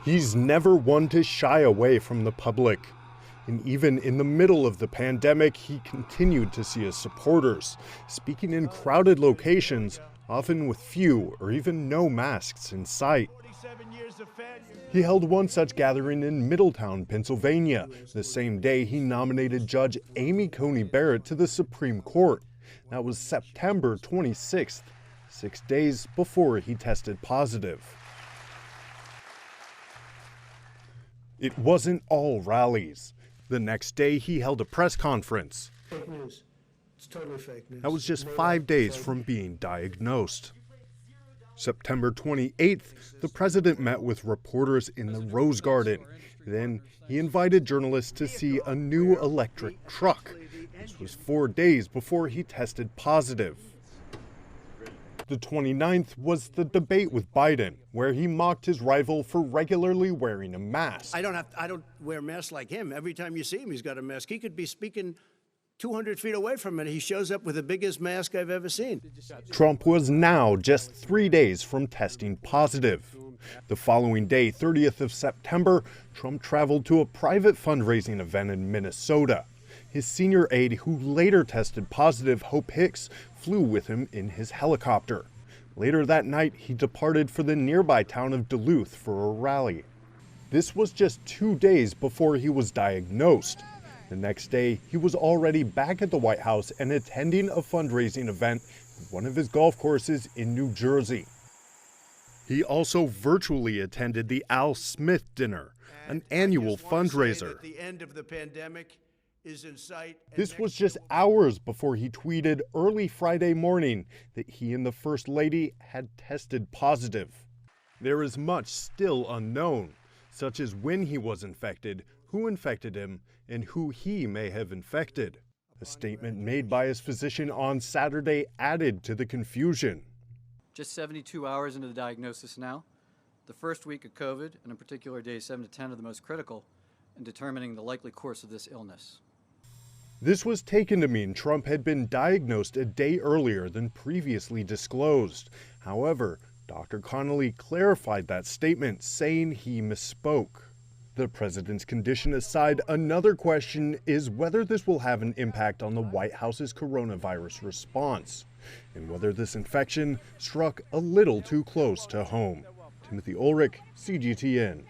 He's never one to shy away from the public. And even in the middle of the pandemic, he continued to see his supporters, speaking in crowded locations, often with few or even no masks in sight. He held one such gathering in Middletown, Pennsylvania, the same day he nominated Judge Amy Coney Barrett to the Supreme Court. That was September 26th, 6 days before he tested positive. It wasn't all rallies. The next day, he held a press conference. Fake news. It's totally fake news. That was just 5 days from being diagnosed. September 28th, the president met with reporters in the Rose Garden. Then he invited journalists to see a new electric truck. This was 4 days before he tested positive. The 29th was the debate with Biden, where he mocked his rival for regularly wearing a mask. I don't wear masks like him. Every time you see him, he's got a mask. He could be speaking 200 feet away from it. He shows up with the biggest mask I've ever seen. Trump was now just 3 days from testing positive. The following day, 30th of September, Trump traveled to a private fundraising event in Minnesota. His senior aide, who later tested positive, Hope Hicks, flew with him in his helicopter. Later that night, he departed for the nearby town of Duluth for a rally. This was just 2 days before he was diagnosed. The next day, he was already back at the White House and attending a fundraising event at one of his golf courses in New Jersey. He also virtually attended the Al Smith Dinner, an annual fundraiser. The end of the pandemic is in sight. This was just hours before he tweeted early Friday morning that he and the First Lady had tested positive. There is much still unknown, such as when he was infected, who infected him, and who he may have infected. A statement made by his physician on Saturday added to the confusion. Just 72 hours into the diagnosis now, the first week of COVID, and in particular days 7 to 10, are the most critical in determining the likely course of this illness. This was taken to mean Trump had been diagnosed a day earlier than previously disclosed. However, Dr. Connolly clarified that statement, saying he misspoke. The president's condition aside, another question is whether this will have an impact on the White House's coronavirus response, and whether this infection struck a little too close to home. Timothy Ulrich, CGTN.